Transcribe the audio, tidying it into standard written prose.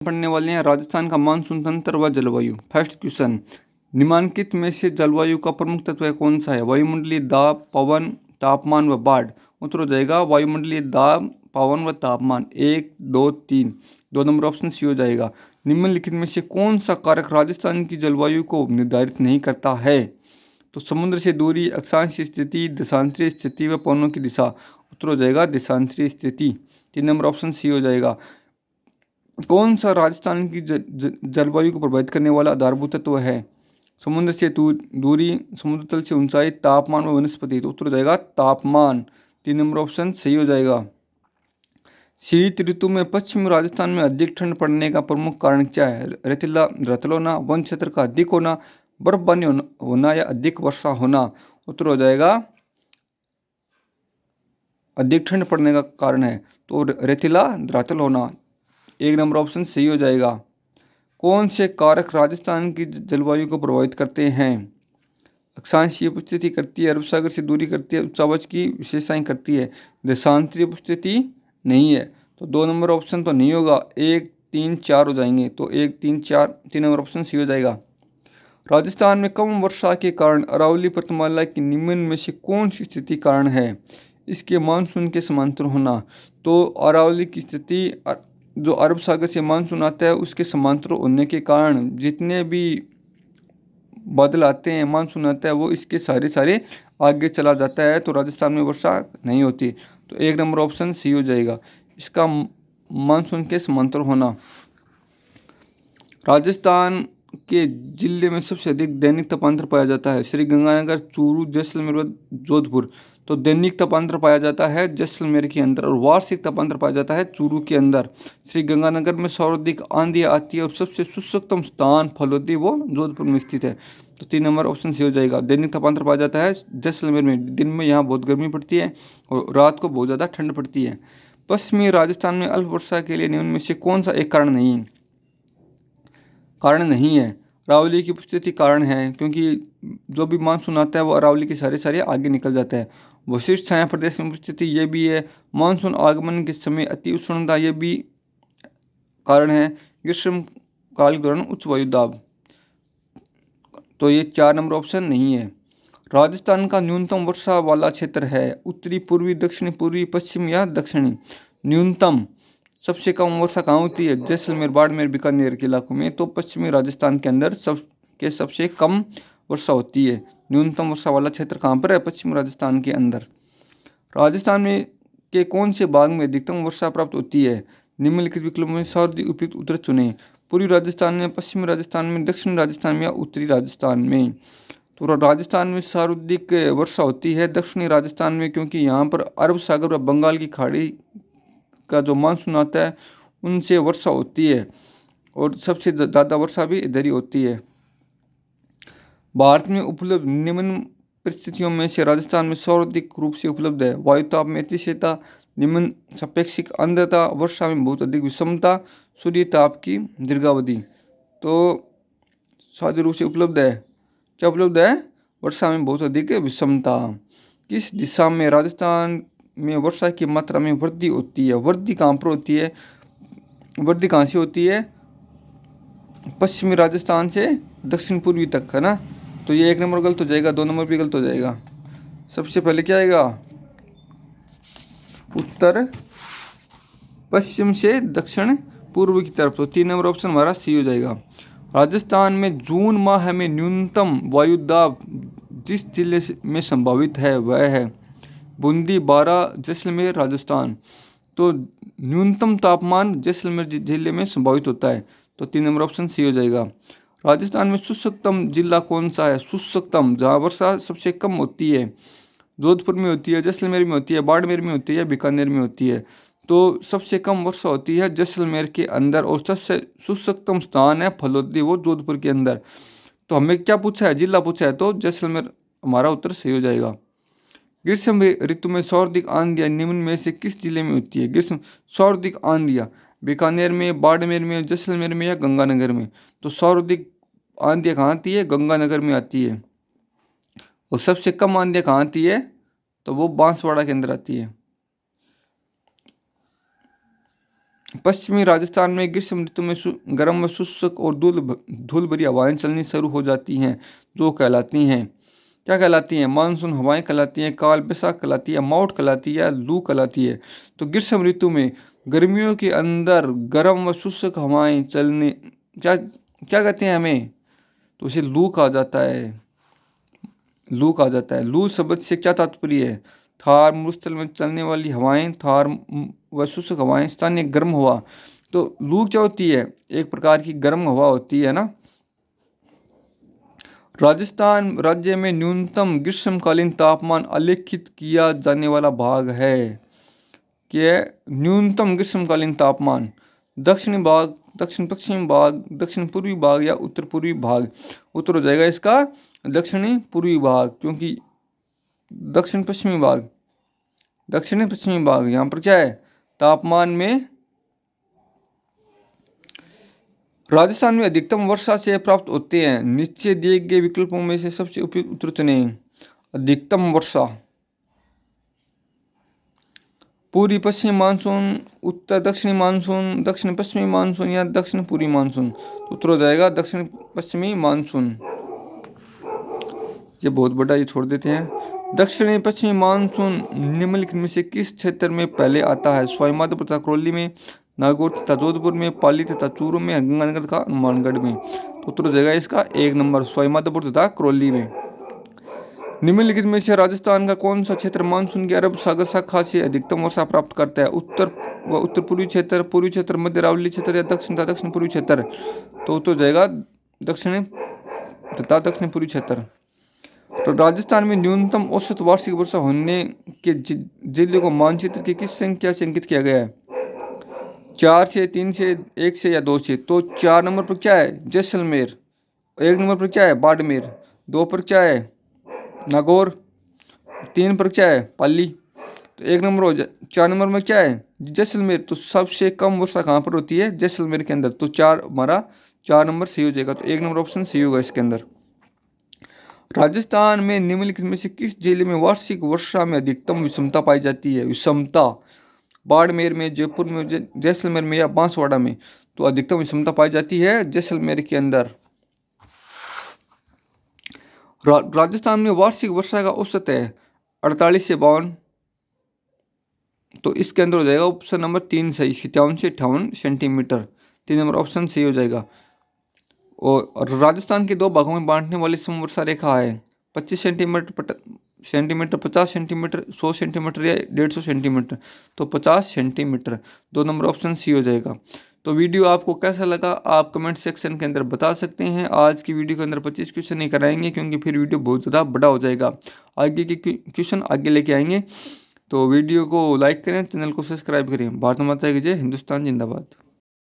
पढ़ने वाले हैं राजस्थान का मानसून तंत्र व जलवायु। फर्स्ट क्वेश्चन, निम्नलिखित में से जलवायु का प्रमुख तत्व कौन सा है? वायुमंडलीय दाब, पवन, तापमान व बाढ़। उत्तर हो जाएगा वायुमंडलीय दाब, पवन व तापमान। 1, 2, 3, 2 नंबर ऑप्शन सी हो जाएगा। निम्नलिखित में से कौन सा कारक राजस्थान की जलवायु को निर्धारित नहीं करता है? तो समुद्र से दूरी, अक्षांशीय स्थिति, देशांतरीय स्थिति व पवनों की दिशा। उत्तर हो जाएगा देशांतरीय स्थिति। 3 नंबर ऑप्शन सी हो जाएगा। कौन सा राजस्थान की जलवायु को प्रभावित करने वाला आधारभूत तत्व है? समुद्र से दूरी, समुद्र तल से ऊंचाई, तापमान व वनस्पति। तो उत्तर हो जाएगा तापमान। 3 नंबर ऑप्शन सही हो जाएगा। शीत ऋतु में पश्चिम राजस्थान में अधिक ठंड पड़ने का प्रमुख कारण क्या है? रेतीला रतल होना, वन क्षेत्र का अधिक होना, बर्फबारी होना या अधिक वर्षा होना। उत्तर हो जाएगा अधिक ठंड पड़ने का कारण है तो रेतीला रतल होना। 1 नंबर ऑप्शन सही हो जाएगा। कौन से कारक राजस्थान की जलवायु को प्रभावित करते हैं? अक्षांशीय उपस्थिति करती है, अरब सागर से दूरी करती है, उच्चावच की विशेषताएं करती है। देशांतरीय उपस्थिति नहीं है तो 2 नंबर ऑप्शन तो नहीं होगा। 1, 3, 4 हो जाएंगे तो 1, 3, 4, 3 नंबर ऑप्शन सही हो जाएगा। राजस्थान में कम वर्षा के कारण अरावली पर्वतमाला की निम्न में से कौन सी स्थिति कारण है? इसके मानसून के समांतर होना। तो अरावली की स्थिति जो अरब सागर से मानसून आता है उसके समांतर होने के कारण जितने भी बादल आते हैं, मानसून आता है, वो इसके सारे आगे चला जाता है तो राजस्थान में वर्षा नहीं होती। तो 1 नंबर ऑप्शन सी हो जाएगा। इसका मानसून के समांतर होना। राजस्थान के जिले में सबसे अधिक दैनिक तापांतर पाया जाता है? श्रीगंगानगर, चूरू, जैसलमेर व जोधपुर। तो दैनिक तापांतर पाया जाता है जैसलमेर के अंदर और वार्षिक तापांतर पाया जाता है चूरू के अंदर। श्रीगंगानगर में सर्वाधिक आंधी आती है और सबसे शुष्कतम स्थान फलोदी वो जोधपुर में स्थित है। तो 3 नंबर ऑप्शन सही हो जाएगा। दैनिक तापांतर पाया जाता है जैसलमेर में। दिन में यहाँ बहुत गर्मी पड़ती है और रात को बहुत ज़्यादा ठंड पड़ती है। पश्चिमी राजस्थान में अल्प वर्षा के लिए निम्न में से कौन सा एक कारण नहीं है? अरावली की उपस्थिति कारण है क्योंकि जो भी मानसून आता है वो अरावली के सारे आगे निकल जाता है। वशिष्ठ छाया प्रदेश में उपस्थिति ये भी है। मानसून आगमन के समय अति उष्णता ये भी कारण है। ग्रीष्म काल के दौरान उच्च वायु दाब। तो ये 4 नंबर ऑप्शन नहीं है। राजस्थान का न्यूनतम वर्षा वाला क्षेत्र है उत्तरी, पूर्वी, दक्षिणी, पूर्वी, पश्चिम या दक्षिणी। न्यूनतम सबसे कम वर्षा कहाँ होती है? जैसलमेर, बाड़मेर, बीकानेर के इलाकों में। तो पश्चिमी राजस्थान के अंदर सबसे कम वर्षा होती है। न्यूनतम वर्षा वाला क्षेत्र कहाँ पर है? पश्चिमी राजस्थान के अंदर। राजस्थान में के कौन से भाग में अधिकतम वर्षा प्राप्त होती है? निम्नलिखित विकल्पों में सर्वाधिक उपयुक्त उत्तर चुनें। पूर्वी राजस्थान में, पश्चिमी राजस्थान में, दक्षिणी राजस्थान में या उत्तरी राजस्थान में। तो राजस्थान में सर्वाधिक वर्षा होती है दक्षिणी राजस्थान में क्योंकि यहाँ पर अरब सागर व बंगाल की खाड़ी का जो मानसून आता है उनसे वर्षा होती है और सबसे ज़्यादा वर्षा भी इधर ही होती है। भारत में उपलब्ध निम्न परिस्थितियों में से राजस्थान में सर्वाधिक रूप से उपलब्ध है वायुताप में अतिशीतता, निम्न सापेक्षिक आर्द्रता, वर्षा में बहुत अधिक विषमता, सूर्य ताप की दीर्घावधि। तो साधारण रूप से उपलब्ध है। क्या उपलब्ध है? वर्षा में बहुत अधिक विषमता। किस दिशा में राजस्थान में वर्षा की मात्रा में वृद्धि होती है? वृद्धि कहाँ पर होती है? वृद्धि कहाँ से होती है? पश्चिमी राजस्थान से दक्षिण पूर्वी तक, है ना। तो ये 1 नंबर गलत हो जाएगा, 2 नंबर भी गलत हो जाएगा। सबसे पहले क्या आएगा? उत्तर पश्चिम से दक्षिण पूर्व की तरफ। तो 3 नंबर ऑप्शन हमारा सी हो जाएगा। राजस्थान में जून माह में न्यूनतम वायुदाब जिस जिले में संभावित है वह है बूंदी, बारा, जैसलमेर, राजस्थान। तो न्यूनतम तापमान जैसलमेर जिले में संभावित होता है तो 3 नंबर ऑप्शन सी हो जाएगा। राजस्थान में शुष्कतम जिला कौन सा है? शुष्कतम जहाँ वर्षा सबसे कम होती है जोधपुर में होती है, जैसलमेर में होती है, बाड़मेर में होती है, बीकानेर में होती है। तो सबसे कम वर्षा होती है जैसलमेर के अंदर और सबसे शुष्कतम स्थान है फलोदी वो जोधपुर के अंदर। तो हमें क्या पूछा है? जिला पूछा है तो जैसलमेर हमारा उत्तर सही हो जाएगा। ग्रीष्म ऋतु में सर्वाधिक आंधियाँ निम्न में से किस जिले में होती है? ग्रीष्म सर्वाधिक आंधियाँ बीकानेर में, बाड़मेर में, जैसलमेर में या गंगानगर में। तो सर्वाधिक आंधियाँ कहाँ आती है? गंगानगर में आती है। और सबसे कम आंधियाँ कहाँ आती है? तो वो बांसवाड़ा के अंदर आती है। पश्चिमी राजस्थान में ग्रीष्म ऋतु में गर्म व शुष्क और धूल भरी हवाएं चलनी शुरू हो जाती हैं, जो कहलाती हैं, क्या कहलाती हैं? मानसून हवाएं कहलाती हैं, काल बैसाख कहलाती है, माउट कहलाती है, लू कहलाती है। तो ग्रीष्म ऋतु में गर्मियों के अंदर गर्म व शुष्क हवाएं चलने, क्या क्या कहते हैं हमें? तो इसे लू कहा जाता है। लू कहा जाता है। लू शब्द से क्या तात्पर्य है? थार मरुस्थल में चलने वाली हवाएं, थार व शुष्क हवाएं, स्थानीय गर्म हवा। तो लू क्या होती है? एक प्रकार की गर्म हवा होती है ना। राजस्थान राज्य में न्यूनतम ग्रीष्मकालीन तापमान आलेखित किया जाने वाला भाग है कि न्यूनतम ग्रीष्मकालीन तापमान दक्षिणी भाग, दक्षिण पश्चिमी भाग, दक्षिण पूर्वी भाग या उत्तर पूर्वी भाग। उत्तर हो जाएगा इसका दक्षिणी पूर्वी भाग, क्योंकि दक्षिण पश्चिमी भाग, दक्षिणी पश्चिमी भाग यहाँ पर क्या है? तापमान में राजस्थान में अधिकतम वर्षा से प्राप्त होते हैं। नीचे दिए गए विकल्पों में से सबसे उपयुक्त उत्तर चुनें। अधिकतम वर्षा, पूर्वी पश्चिमी मानसून, उत्तर दक्षिणी मानसून, दक्षिण पश्चिमी मानसून या दक्षिण पूर्वी मानसून। तो उत्तर हो जाएगा दक्षिण पश्चिमी मानसून। ये बहुत बड़ा, ये छोड़ देते हैं। दक्षिणी पश्चिमी मानसून निम्नलिखित में से किस क्षेत्र में पहले आता है? सवाईमाधोपुर तथा करौली में, नागौर तथा जोधपुर में, पाली तथा चूरू में, गंगानगर तथा हनुमानगढ़ में। तो उत्तर हो जाएगा इसका 1 नंबर, सवाईमाधोपुर तथा करौली में। निम्नलिखित में से राजस्थान का कौन सा क्षेत्र मानसून की अरब सागर शाखा से अधिकतम वर्षा प्राप्त करता है? उत्तर व उत्तर पूर्वी क्षेत्र, मध्य अरावली क्षेत्र या दक्षिण तथा दक्षिण पूर्वी क्षेत्र। तो उत्तर हो जाएगा दक्षिण तथा दक्षिण पूर्वी क्षेत्र। तो राजस्थान में न्यूनतम औसत वार्षिक वर्षा होने के जिले को मानचित्र की किस संख्या से अंकित किया गया है? 4 से, 3 से, 1 से या 2 से। तो 4 नंबर पर क्या है? जैसलमेर। 1 नंबर पर क्या है? बाड़मेर। 2 पर क्या है? नागौर। 3 पर क्या है? पाली। तो 1 नंबर हो जाए। 4 नंबर में क्या है? जैसलमेर। तो सबसे कम वर्षा कहाँ पर होती है? जैसलमेर के अंदर। तो 4 हमारा 4 नंबर सही हो जाएगा। तो 1 नंबर ऑप्शन सही होगा इसके अंदर। राजस्थान में निम्नलिखित में से किस जिले में वार्षिक वर्षा में अधिकतम विषमता पाई जाती है? विषमता, बाड़मेर में, जयपुर में, जैसलमेर में या बांसवाड़ा में। तो अधिकतम विषमता पाई जाती है जैसलमेर के अंदर। राजस्थान में वार्षिक वर्षा का औसत है 48 से 52। तो इसके अंदर हो जाएगा ऑप्शन नंबर 3 सही, 57 से 58 सेंटीमीटर। 3 नंबर ऑप्शन सही हो जाएगा। और राजस्थान के 2 भागों में बांटने वाली समवर्षा रेखा है 25 सेंटीमीटर, 50 सेंटीमीटर, 100 सेंटीमीटर या 150 सेंटीमीटर। तो 50 सेंटीमीटर। 2 नंबर ऑप्शन सी हो जाएगा। तो वीडियो आपको कैसा लगा आप कमेंट सेक्शन के अंदर बता सकते हैं। आज की वीडियो के अंदर 25 क्वेश्चन नहीं कराएंगे, क्योंकि फिर वीडियो बहुत ज़्यादा बड़ा हो जाएगा। आगे के क्वेश्चन आगे लेके आएंगे। तो वीडियो को लाइक करें, चैनल को सब्सक्राइब करें। भारत माता की जय, हिंदुस्तान जिंदाबाद।